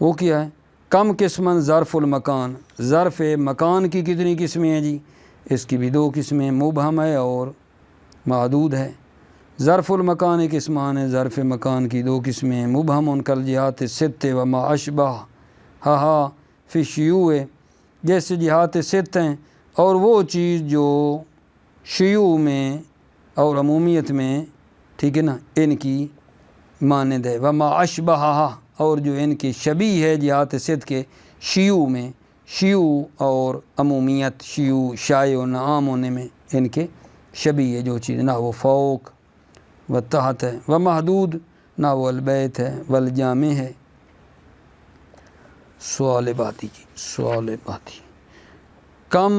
وہ کیا ہے؟ کم قسمن ظرف المکان، ظرف مکان کی کتنی قسمیں ہیں جی؟ اس کی بھی دو قسمیں، مبہم ہے اور معدود ہے۔ ظرف المکان قسمان ہے، ظرف مکان کی دو قسمیں ہیں، مبہم ان کل جہات ست و ما اشبہ ہا فی شیوع، جیسے جہات ست ہیں اور وہ چیز جو شیوع میں اور عمومیت میں، ٹھیک ہے نا، ان کی مانند ہے، وما اشبہ اور جو ان کے شبیہ ہے جہات ست کے شیوع میں، شیوع اور عمومیت، شیوع شائع و عام ہونے میں ان کے شبیہ ہے جو چیز، نہ وہ فوق و تحت ہے، و محدود نہ وہ البیت ہے، والجامع ہے۔ سوال باتی جی، سوال باتی، کم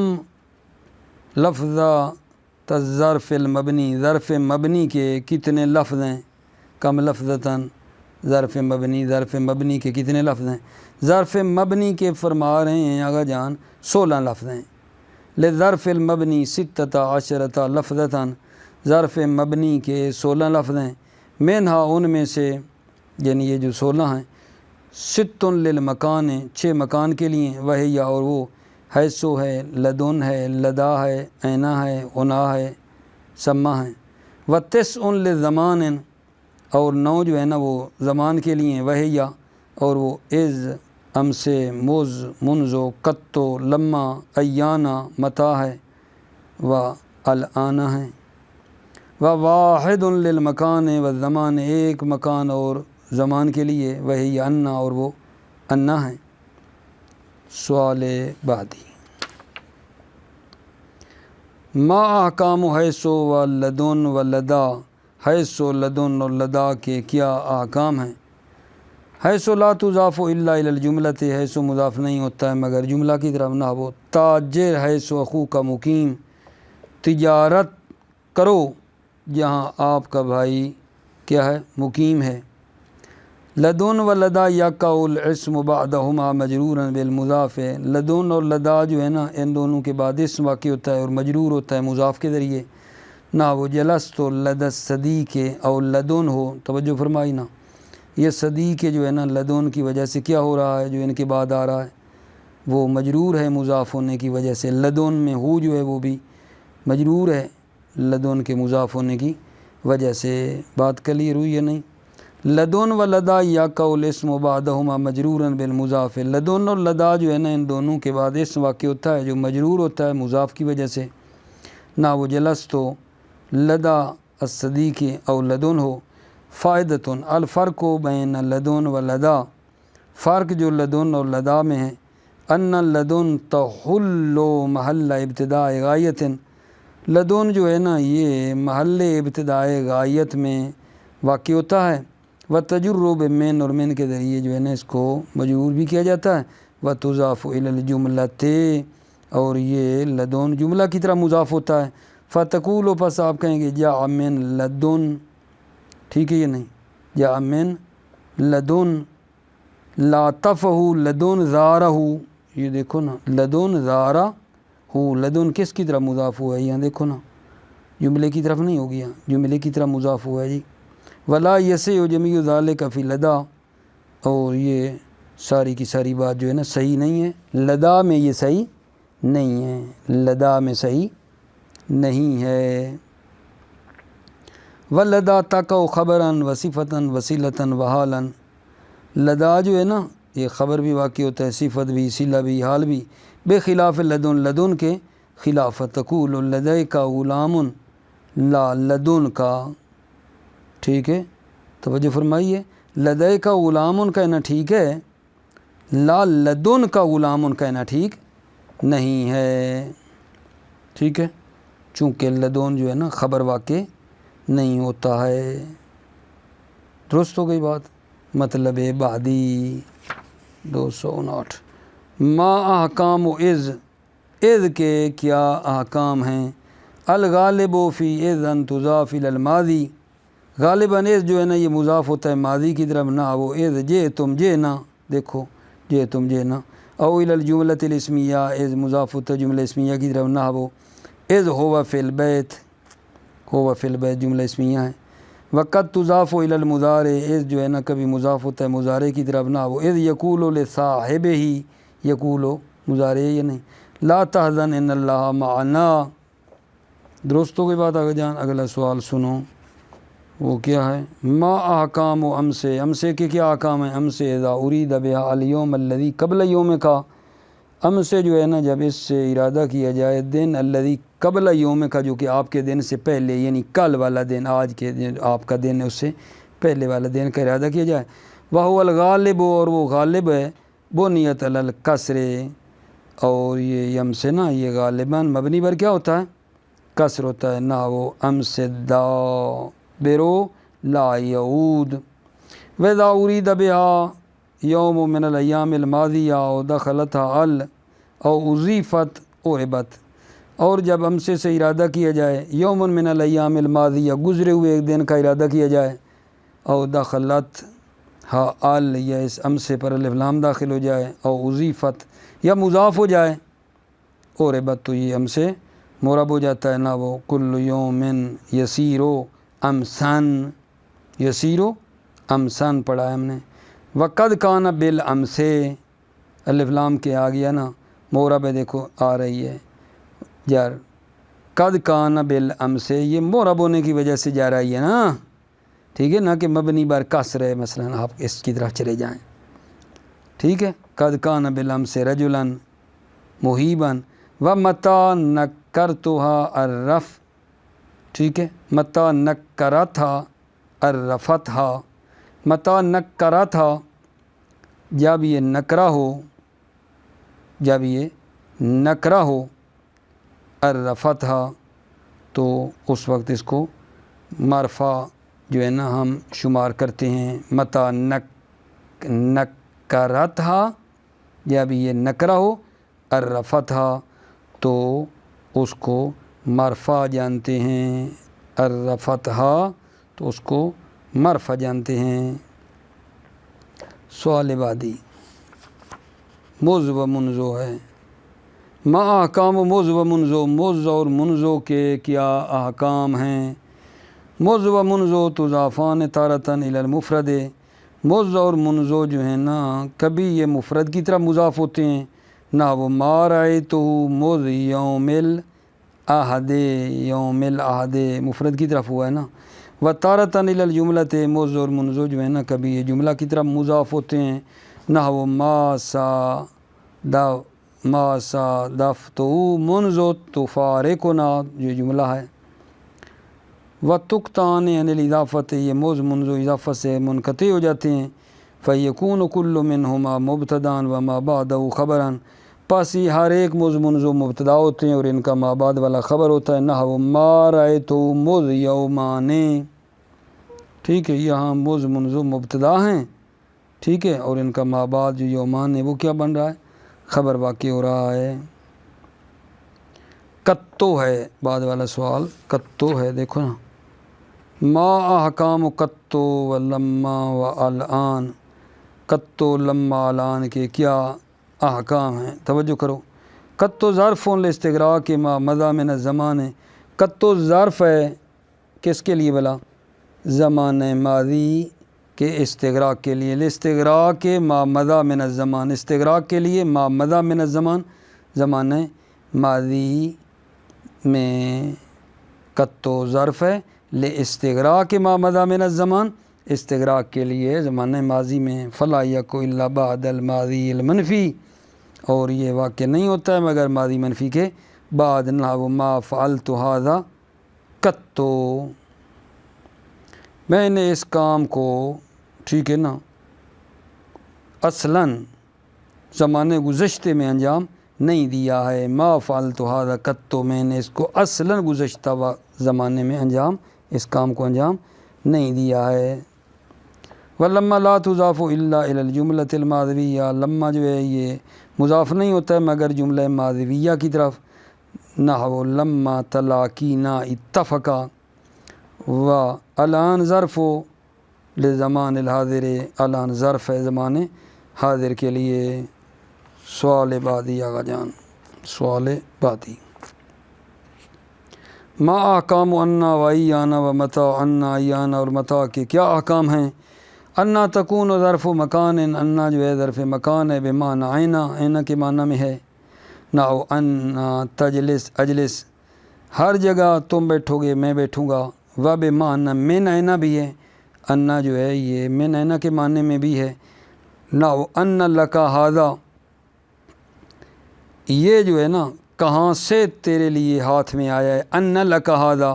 لفظہ ظرف المبنی، ظرف مبنی کے کتنے لفظ ہیں؟ کم لفظتاً ظرف مبنی، ظرف مبنی کے کتنے لفظ ہیں؟ ظرف مبنی کے فرما رہے ہیں آغا جان 16 لفظ ہیں۔ لظرف المبنی 16 لفظتاً، ظرف مبنی کے 16 لفظ ہیں، منہا ان میں سے، یعنی یہ جو 16 ہیں، 6 للمکان، 6 مکان کے لیے، وہی اور وہ حیثو ہے، لدن ہے، لدا ہے، اینا ہے، انا ہے، سما ہے، و 9 للزمان، اور 9 جو ہے نا وہ زمان کے لیے، وہی اور وہ از، امسے، مز، منزو، قطو، لما، ایانا، متا ہے، و الآنا ہے، و واحد للمکان و زمان، ایک مکان اور زمان کے لیے، وہی انا اور وہ انا ہے۔ سوال بعدی، ما احکام حیث و لدن و لدا، حیث و لدن اور لدا کے کیا احکام ہیں؟ حیث لا تضاف الا الی الجملۃ، حیث مضاف نہیں ہوتا ہے مگر جملہ کی طرف، نہ وہ تاجر حیث اخوک کا مقیم، تجارت کرو جہاں آپ کا بھائی کیا ہے؟ مقیم ہے۔ لدن و لدا یقع الاسم بعدہما مجرورا بالمضاف، لدن اور لدا جو ہے نا ان دونوں کے بعد اسم واقع ہوتا ہے اور مجرور ہوتا ہے مضاف کے ذریعے، نہ وہ جلست لد الصدیق اور لدن ہو، توجہ فرمائی نا، یہ صدیق جو ہے نا لدن کی وجہ سے کیا ہو رہا ہے، جو ان کے بعد آ رہا ہے وہ مجرور ہے مضاف ہونے کی وجہ سے، لدن میں ہو جو ہے وہ بھی مجرور ہے لدن کے مضاف ہونے کی وجہ سے، بات کلیئر ہوئی ہے نہیں؟ لدن و لدا یقع الاسم بعدہما مجرورا بالمضاف، لدن اور لدا جو ہے نا ان دونوں کے بعد اسم واقع ہوتا ہے جو مجرور ہوتا ہے مضاف کی وجہ سے، نہ وہ جلست ہو لدا الصدیق او لدن ہو۔ فائدتن، الفرق بین لدن و لدا، فرق جو لدن اور لدا میں ہے، ان لدن تحل محل ابتداء غایت، لدن جو ہے نا یہ محل ابتداء غایت میں واقع ہوتا ہے، و تجرب من، اور من کے ذریعے جو ہے نا اس کو مجرور بھی کیا جاتا ہے، و تضاف الی الجملۃ، اور یہ لدن جملہ کی طرح مضاف ہوتا ہے، فتقول، پس آپ کہیں گے جاء من لدن، ٹھیک ہے یہ نہیں، جاء من لدن، لا تفہ لدن زارہ، یہ دیکھو نا لدن زارہ ہو، لدن کس کی طرف مضاف ہوا ہے یہاں دیکھو نا، جملے کی طرف نہیں ہوگی، یہاں جملے کی طرف مضاف ہوا ہے جی۔ ولا یصح جمیع ذلک فی لدا، اور یہ ساری کی ساری بات جو ہے نا صحیح نہیں ہے، لدا میں یہ صحیح نہیں ہے، لدا میں صحیح نہیں ہے۔ ولدا تقع خبرا و صفتا وصیلتا و حالا، لدا جو ہے نا یہ خبر بھی واقع ہوتا ہے، صفت بھی، صلہ بھی، حال بھی، بخلاف لدن، لدن کے خلاف، تقول لدیک غلام لا لدن کا، ٹھیک ہے توجہ فرمائیے، لدیک غلام کہنا ٹھیک ہے، لا لدن کا غلام کہنا ٹھیک نہیں ہے، ٹھیک ہے، چونکہ لدن جو ہے نا خبر واقع نہیں ہوتا ہے۔ درست ہو گئی بات؟ مطلب بعدی 259، ما احکام از، اذ کے کیا احکام ہیں؟ الغالب فی اذ ان تضاف الی الماضی، غالباً اذ جو ہے نا یہ مضاف ہوتا ہے ماضی کی طرف، نہ وہ اذ جے تم جے نا، دیکھو جے تم جے نا، او الی الجملۃ الاسمیہ، اذ مضاف ہوتا ہے جملہ اسمیہ کی طرف، نہ وہ اذ ہوا فی البیت، ہوا فی البیت جملہ اسمیہ ہے، وقت تضاف الی المضارع، اس جو ہے نا کبھی مضاف ہوتا ہے مضارع کی طرف نہ وہ اذ یقول لصاحبہ، یقول مضارع یا نہیں، لا تحزن ان اللہ معنا، درست ہو گئی بات آگے جان۔ اگلا سوال سنو، وہ کیا ہے؟ ما احکام و امسے کے کیا احکام ہیں؟ امسے اذا ارید بها الیوم الذی قبل یوم کا، امسے جو ہے نا جب اس سے ارادہ کیا جائے دن الذی قبل یوم کا، جو کہ آپ کے دن سے پہلے، یعنی کل والا دن، آج کے دن آپ کا دن ہے اس سے پہلے والا دن کا ارادہ کیا جائے۔ وہو الغالب، اور وہ غالب ہے، بنیت علی الکسر، اور یہ یم سے نا یہ غالباً مبنی پر کیا ہوتا ہے؟ کسر ہوتا ہے۔ نہ وہ امس دابرو لا یعود، وَإِذَا أُرِيدَ بِهَا یوم من الایام الماضیہ او دخلتها ال او اضیفت اوربت، اور جب امسے سے ارادہ کیا جائے یوم من الایام الماضیہ، گزرے ہوئے ایک دن کا ارادہ کیا جائے، او دخلت ہا ال، یا اس امسے پر الف لام داخل ہو جائے، او اضیفت یا مضاف ہو جائے اوربت، تو یہ امسے مرب ہو جاتا ہے۔ نہ وہ کل یوم یسیرو امسن، یسیرو امسن پڑھا ہے ہم نے۔ وقد کان بالامسے، الف لام کے آ گیا نا مورب ہے، دیکھو آ رہی ہے جار، قد کان بالامسے، یہ مورب ہونے کی وجہ سے جا رہی ہے نا، ٹھیک ہے، نہ کہ مبنی بر کسر ہے، مثلا آپ اس کی طرف چلے جائیں، ٹھیک ہے۔ قد کان بالامسے رجلا محیبا ومتی نکرتها الرف، ٹھیک ہے، متی نکرتها الرفتها، متی نکرتها جب یہ نکرہ ہو، جب یہ نکرہ ہو، الرفتها تو اس وقت اس کو مرفع جو ہے نا ہم شمار کرتے ہیں۔ متی نکرتها جب یہ نکرہ ہو، الرفتها تو اس کو مرفع جانتے ہیں، الرفتها تو اس کو مرفع جانتے ہیں۔ سوال بعدی موز و منزو ہے۔ ما احکام موز و منزو، موز اور منزو کے کیا احکام ہیں؟ موز و منزو تضافان تارتاً الی المفرد، موز اور منزو جو ہیں نا کبھی یہ مفرد کی طرف مضاف ہوتے ہیں، نہ وہ ما رأیتہ موز یوم الاحد، یوم الاحد مفرد کی طرف ہوا ہے نا۔ و تارتاً الی الجملۃ، موز اور منزو جو ہے نا کبھی یہ جملہ کی طرف مضاف ہوتے ہیں، نہ وہ ما صادفتہ منذ تفارقنا، یہ جملہ ہے۔ و تقطعان عن الاضافۃ، یہ موز منزو اضافت سے منقطع ہو جاتے ہیں۔ فیکون کل منہما مبتداً و ما بعدہ خبراً، پس یہ ہر ایک موز منزو مبتدا ہوتے ہیں اور ان کا ما بعد والا خبر ہوتا ہے۔ نحو ما رأیتہ موز یومان، ٹھیک ہے، یہاں موز منزو مبتدا ہیں، ٹھیک ہے، اور ان کا ما بعد جو یومان ہے وہ کیا بن رہا ہے؟ خبر واقع ہو رہا ہے۔ کتو ہے بعد والا سوال، کتو ہے، دیکھو نا، ما احکام کتو و لما و الان، کتو لما الان کے کیا احکام ہیں؟ توجہ کرو۔ کتو ظرف لاستغراق ما مضی من الزمان، کتو ظرف ہے کس کے لیے بلا؟ زمانہ ماضی کے استغراق کے لیے، لاستغراق ما مضی من الزمان، استغراق کے لیے ما مضی من الزمان، زمانہ ماضی میں کتو ظرف ہے، لاستغراق ما مضی من الزمان، استغراق کے لیے زمانہ ماضی میں۔ فلا یک الا بعد الماضی المنفی، اور یہ واقع نہیں ہوتا ہے مگر ماضی منفی کے بعد۔ نحو ما فعلت ھذا کتو، میں نے اس کام کو، ٹھیک ہے نا، اصلاً زمانے گزشتے میں انجام نہیں دیا ہے۔ ما فعلت ھذا کتو، میں نے اس کو اصلاً گزشتہ زمانے میں انجام، اس کام کو انجام نہیں دیا ہے۔ ولما لا تضاف الا الی الجملۃ الماضیہ، لما جو ہے یہ مضاف نہیں ہوتا ہے مگر جملہ ماضیہ کی طرف۔ نحو لما تلاقینا اتفقا، و الان ظرف لزمان الحاضر، الان ظرف ہے زمان حاضر کے لیے۔ سوال بعدی آغا جان، سوال بعدی، ما احکام انا و ایانا و متا، انا ایانا اور متا کے کیا احکام ہیں؟ انا تکون و ظرف و مکان، انا جو ہے ظرف مکان ہے، بمعنی عینا، عینا کے معنی میں ہے۔ ناؤ انا تجلس اجلس، ہر جگہ تم بیٹھو گے میں بیٹھوں گا، و بمعنی من عینا بھی ہے، انا جو ہے یہ من عینا کے معنی میں بھی ہے۔ ناؤ انا لکا ھذا، یہ جو ہے نا کہاں سے تیرے لیے ہاتھ میں آیا ہے، انا لکا ھذا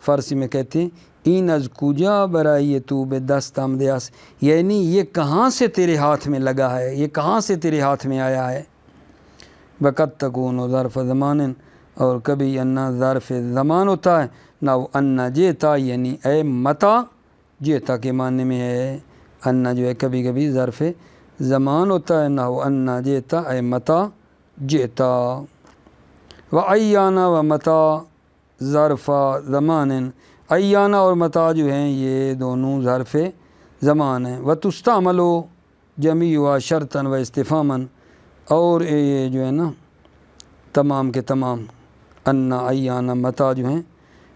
فارسی میں کہتے ہیں این از کجا برائے تو بے دست آمدیاس، یعنی یہ کہاں سے تیرے ہاتھ میں لگا ہے، یہ کہاں سے تیرے ہاتھ میں آیا ہے۔ وقت تکون ظرف زمان، اور کبھی انا ظرف زمان ہوتا ہے۔ ناؤ انا جیتا یعنی اے متا، جیتا کے معنی میں ہے، انا جو ہے کبھی کبھی ظرف زمان ہوتا ہے۔ ناؤ انا جیتا اے متا جیتا۔ و ایانا و متا ظرف زمان، ایانا اور متا جو ہیں یہ دونوں ظرف زمان ہیں۔ و تستعمل جمیع شرطا و استفہاما، اور یہ جو ہے نا تمام کے تمام انا ایانا متا جو ہیں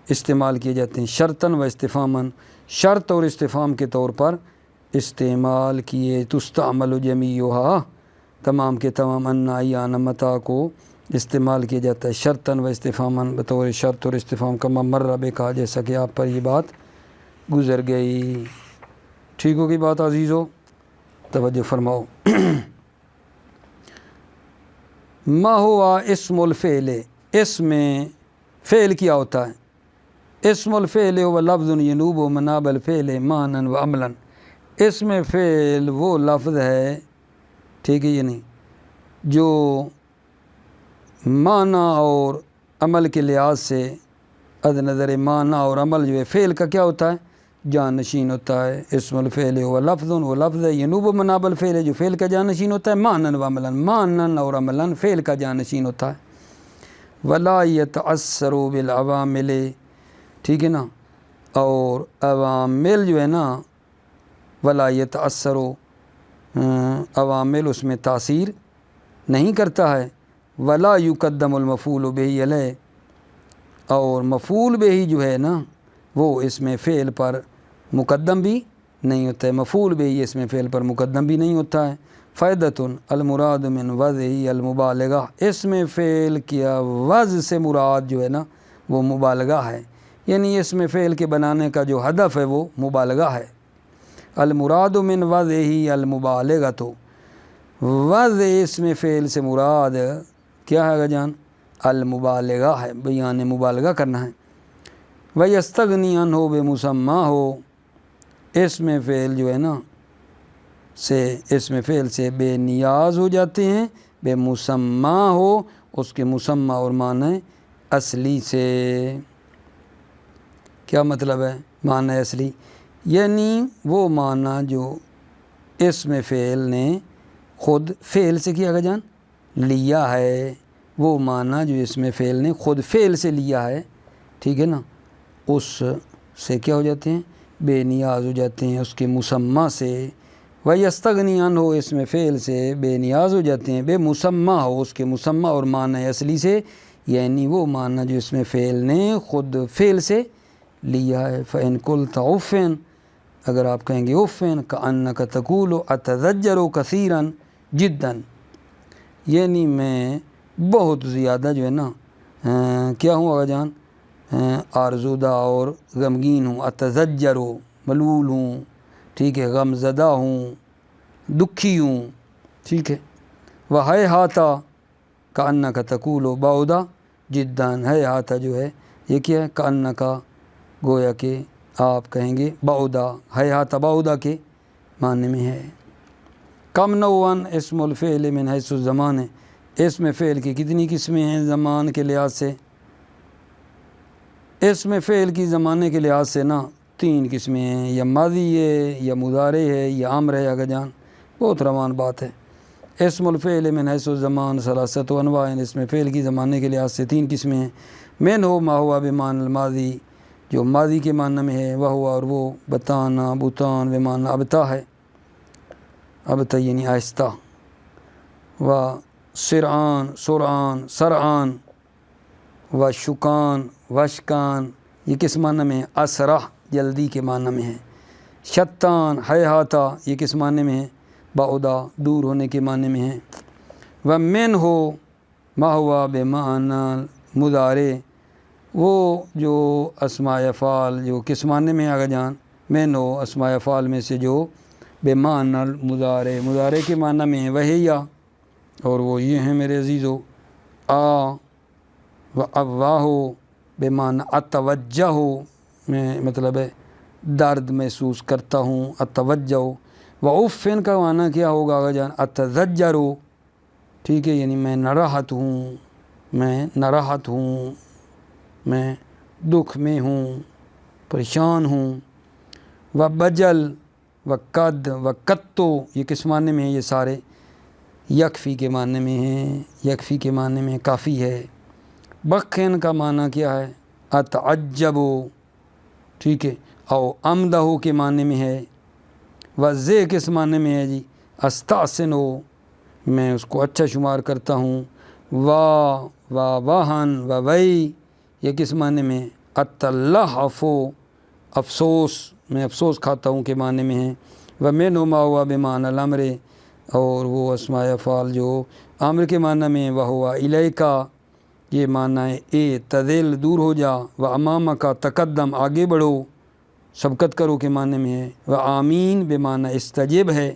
استعمال کیے جاتے ہیں شرطاً و استفہاما، شرط اور استفہام کے طور پر استعمال کیے۔ تستعمل جمیعها، تمام کے تمام انا ایانا متا کو استعمال کیا جاتا ہے شرطاً و استفہاما، بطور شرط اور استفہام کا ممر بے کہا، جیسا کہ آپ پر یہ بات گزر گئی۔ ٹھیک ہوگی بات عزیزو، توجہ فرماؤ۔ ما ہوا اسم الفعل، اسم فعل کیا ہوتا ہے؟ اسم الفعل و لفظ ینوب و مناب الفعل معنی و عملا، اسم فعل وہ لفظ ہے، ٹھیک ہے یہ نہیں، جو معنی اور عمل کے لحاظ سے از نظر معنی اور عمل جو ہے فعل کا کیا ہوتا ہے؟ جانشین ہوتا ہے۔ اسم الفعل و لفظ، وہ لفظ ہے ینوب و مناب الفعل ہے جو فعل کا جانشین ہوتا ہے، معنی و عملا، معنی اور عملا فعل کا جانشین ہوتا ہے۔ ولا یتأثر بالعوامل، ٹھیک ہے نا، اور عوامل جو ہے نا ولا یتأثر، عوامل اس میں تاثیر نہیں کرتا ہے۔ ولا یقدم المفعول بہ علیہ، اور مفعول بہ جو ہے نا وہ اس میں فعل پر مقدم بھی نہیں ہوتا ہے، مفعول بہ اس میں فعل پر مقدم بھی نہیں ہوتا ہے۔ فائدۃ المراد من وضع المبالغہ، اس میں فعل کیا وضع سے مراد جو ہے نا وہ مبالغہ ہے، یعنی اس میں فعل کے بنانے کا جو ہدف ہے وہ مبالغہ ہے۔ المراد من وضع المبالغہ، تو وضع اس میں فعل سے مراد کیا ہے جان؟ المبالغہ ہے، بیان مبالغہ کرنا ہے۔ وَيَسْتَغْنِي عَنْهُ بِمُسَمَّى ہو، اس میں فعل جو ہے نا سے اس میں فعل سے بے نیاز ہو جاتے ہیں، بے مسمى ہو، اس کے مسمى اور معنی اصلی سے۔ کیا مطلب ہے معنی اصلی؟ یعنی وہ معنی جو اس میں فعل نے خود فعل سے کیا جان لیا ہے، وہ معنی جو اس میں فعل نے خود فعل سے لیا ہے، ٹھیک ہے نا، اس سے کیا ہو جاتے ہیں؟ بے نیاز ہو جاتے ہیں اس کے مسمى سے۔ وَيَسْتَغْنِي عَنْهُ، اس میں فعل سے بے نیاز ہو جاتے ہیں، بے مسمى ہو، اس کے مسمى اور معنی اصلی سے، یعنی وہ معنی جو اس میں فعل نے خود فعل سے لیا ہے۔ فَإِن قُلْتَ عُفٍّ، اگر آپ کہیں گے عفٍ، كَأَنَّكَ تَقُولُ أَتَذَجَّرُ كَثِيرًا جِدًّا، یعنی میں بہت زیادہ جو ہے نا کیا ہوں آقا جان؟ آرزودہ اور غمگین ہوں، اتزجر ملول ہوں، ٹھیک ہے، غم زدہ ہوں، دکھی ہوں، ٹھیک ہے۔ وہے ہاتھا کأنک تقول بعودا جدا، ہے ہاتھا جو ہے یہ کیا ہے؟ کأنک، گویا کہ آپ کہیں گے بعودا، ہے ہاتھا بعودا کے معنی میں ہے۔ کم نوعاً اسم الفعل من حیث الزمان، اسم فعل کی کتنی قسمیں ہیں زمان کے لحاظ سے؟ اسم فعل کی زمانے کے لحاظ سے نا 3 قسمیں ہیں، یا ماضی ہے، یا مضارع ہے، یا امر ہے آقا جان، بہت روان بات ہے۔ اسم الفعل من حیث الزمان ثلاثۃ انواع، اسم فعل کی زمانے کے لحاظ سے 3 قسمیں ہیں۔ من ہو ما ہوا بمعنی الماضی، جو ماضی کے معنی میں ہے، وہ ہوا اور وہ، بتانا بتان بمعنی ابتا ہے، ابتا یعنی آہستہ، و سرعان سرعان سرعان، و شکان وشکان یہ کس معنی میں ہے؟ اسرع جلدی کے معنی میں ہے۔ شتان ہیہاتا یہ کس معنی میں ہے؟ بعدا دور ہونے کے معنی میں ہے۔ و من ہو ما ہوا بمعنی مضارع وہ جو اسماء افعال جو کس معنی میں آگا جان من ہو اسماء افعال میں سے جو بمعنی مضارع مضارع کے معنی میں ہے وہیا اور وہ یہ ہیں میرے عزیزو آ و اواہ بمعنی اتوجہ میں مطلب ہے درد محسوس کرتا ہوں اتوجہ و عفن کا معنی کیا ہوگا آگا جان اتزجرو ٹھیک ہے یعنی میں ناراحت ہوں میں دکھ میں ہوں پریشان ہوں و بجل و قد و قطو یہ کس معنی میں ہے یہ سارے یکفی کے معنی میں ہیں یکفی کے معنی میں کافی ہے بخن کا معنی کیا ہے اتعجبو ٹھیک ہے او امدہ کے معنی میں ہے و زے کس معنی میں ہے جی استحسنو میں اس کو اچھا شمار کرتا ہوں واہن و وئی یہ کس معنی میں اتلحفو افسوس میں افسوس کھاتا ہوں کے معنی میں ہے و من ما ہوا بمعنی الامر اور وہ اسماء افعال جو امر کے معنی میں وہ ہوا الیکا یہ معنی ہے اے تذل دور ہو جا و امامہ کا تقدم آگے بڑھو سبقت کرو کے معنی میں ہے و آمین بمعنی استجب ہے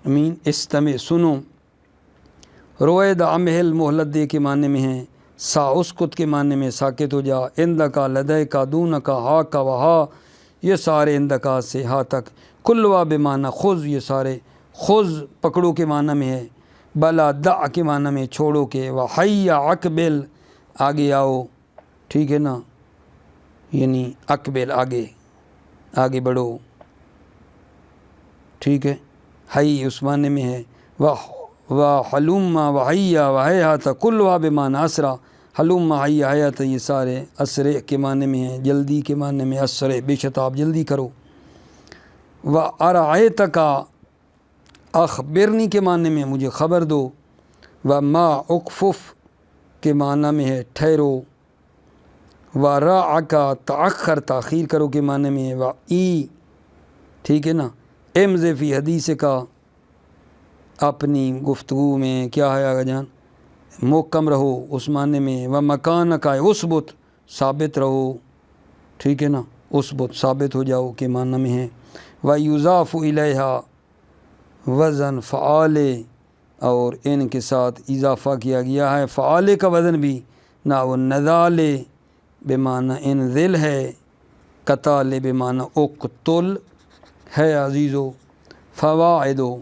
امین استمع سنو روید امہل مہلت دے کے معنی میں ہے سا اسکت کے معنی میں ساکت ہو جا اندہ کا لدے کا دون کا ہا کا وہا یہ سارے اندہ کا سے ہا تک کلوا بمعنی خذ یہ سارے خذ پکڑو کے معنی میں ہے بلا دع کے معنی میں چھوڑو کے وحی اقبل آگے آؤ ٹھیک ہے نا یعنی اقبل آگے بڑھو ٹھیک ہے حی اس معنی میں ہے و حلوما وحیا وحیات کلوا بمعنی اسرا حلوما حیا حیات یہ سارے اسرع کے معنی میں ہیں جلدی کے معنی میں اسرع بے شتاب جلدی کرو و ارعیتکا اخبرنی کے معنی میں مجھے خبر دو و ما اکفف کے معنی میں ہے ٹھہرو و راعکا تاخر تاخیر کرو کے معنی میں ہے و ای ٹھیک ہے نا امز فی حدیث کا اپنی گفتگو میں کیا ہے آگا جان محکم رہو اس معنی میں و مکان کا اثبت ثابت رہو ٹھیک ہے نا اثبت ثابت ہو جاؤ کے معنی میں ہے و یضاف الیہا وزن فعال اور ان کے ساتھ اضافہ کیا گیا ہے فعال کا وزن بھی نا و نذال بمعنی انزل ہے قتال بمعنی اقتل ہے عزیزو فوائدو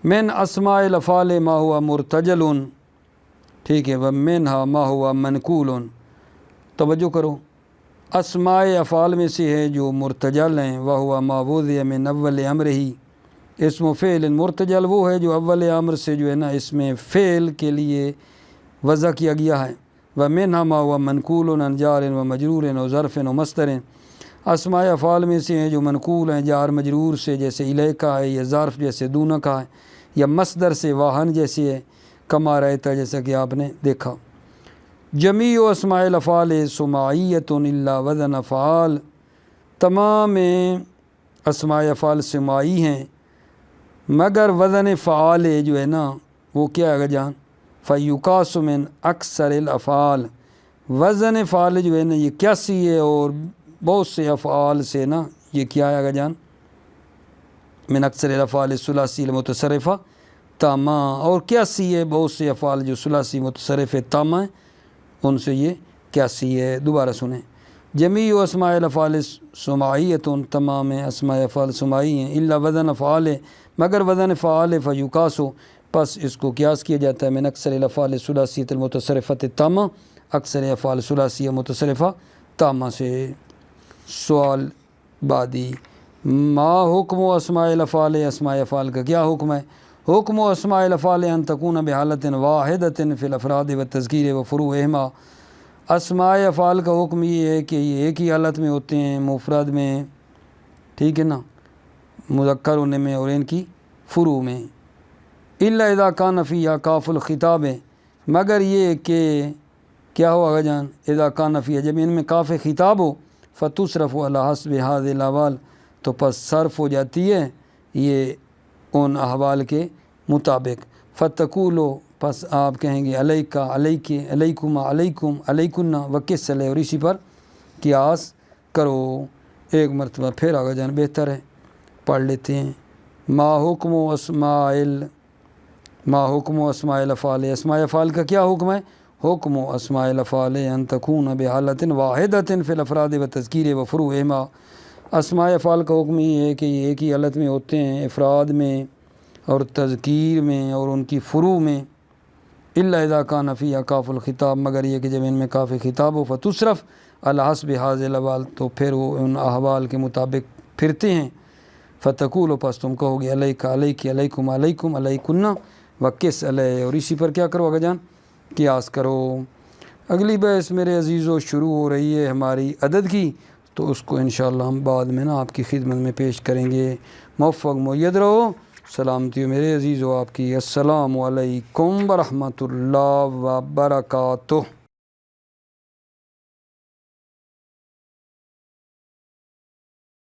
من اسماء الافعال ما ہوا مرتجل ٹھیک ہے و منہا ما ہوا منقول توجہ کرو اسماء افعال میں سے ہے جو مرتجل ہیں وہ ہوا ما وضع من اول امر ہی اسم و فعل مرتجل وہ ہے جو اول امر سے جو ہے نا اس میں فعل کے لیے وضع کیا گیا ہے و منہا ما ہوا منقول عن جار و مجرور و ظرف و مصدر اسماء افعال میں سے ہیں جو منقول ہیں جار مجرور سے جیسے الیکا ہے یا ظرف جیسے دون کا ہے یا مصدر سے واہن جیسے ہے کما رہتا جیسا کہ آپ نے دیکھا جمیع اسماء الافعال سماعیۃ الا وزن افعال تمام اسماء افعال سماعی ہیں مگر وزن فعال جو ہے نا وہ کیا ہے جان فیقاس من اکثر الافعال وزن فعال جو ہے نا یہ کیسی ہے اور بہت سے افعال سے نا یہ کیا ہے جان من اکثر الافعال ثلاثی المتصرفہ تامہ اور کیسی ہے بہت سے افعال جو ثلاثی متصرف تامہ ہیں ان سے یہ کیسی ہے دوبارہ سنیں جمیع اسماء الافعال سماعیۃ تمام اسماء افعال سماعی ہیں الا وزن افعال مگر وزن فعال فیقاس پس اس کو قیاس کیا جاتا ہے من اکثر الافعال ثلاثیۃ المتصرفۃ تامہ اکثر افعال ثلاثیہ متصرفہ تامہ سے سوال بعدی ما حکم و اسماء الافعال اسماء افعال کا کیا حکم ہے حکم و اسماء الافعال ان تکون بحالت واحدۃ فی الافراد والتذکیر و فروعہما اسماء افعال کا حکم یہ ہے کہ یہ ایک ہی حالت میں ہوتے ہیں مفرد میں ٹھیک ہے نا مذکر ہونے میں اور ان کی فروع میں الا اذا کان فیہا کاف الخطاب مگر یہ کہ کیا ہو آگا جان اذا کان فی، جب ان میں کاف خطاب ہو فتصرف علی حسب هذه الاحوال، تو پس صرف ہو جاتی ہے یہ ان احوال کے مطابق. فتقولو، پس آپ کہیں گے علیکا علیک، علیکما علیکم، علیکن وکس علیہ، اور اسی پر قیاس کرو. ایک مرتبہ پھر آگا جان بہتر ہے پڑھ لیتے ہیں. ما حکم و اسماء الافعال، اسماء افعال کا کیا حکم ہے؟ حکم و اسماء الافعال ان تکون بحالت واحدۃ فی الافراد و تذکیر و فروعہما. اسماء افعال کا حکم یہ ہے کہ یہ ایک ہی حالت میں ہوتے ہیں، افراد میں اور تذکیر میں اور ان کی فروع میں. الا اذا کان فیہا کاف الخطاب، مگر یہ کہ جب ان میں کاف خطاب ہو فتصرف علی حسب هذه الاحوال، تو پھر وہ ان احوال کے مطابق پھرتے ہیں. فتقول، پس تم کہو گے علیک علیک، علیکم علیکم، علیکن وقس علیہ، اور اسی پر کیا کرو آگا جان قیاس کرو. اگلی بحث میرے عزیزو شروع ہو رہی ہے ہماری عدد کی، تو اس کو انشاءاللہ ہم بعد میں آپ کی خدمت میں پیش کریں گے. موفق مؤید رہو. سلامتی ہو میرے عزیزو آپ کی. السلام علیکم ورحمۃ اللہ وبرکاتہ.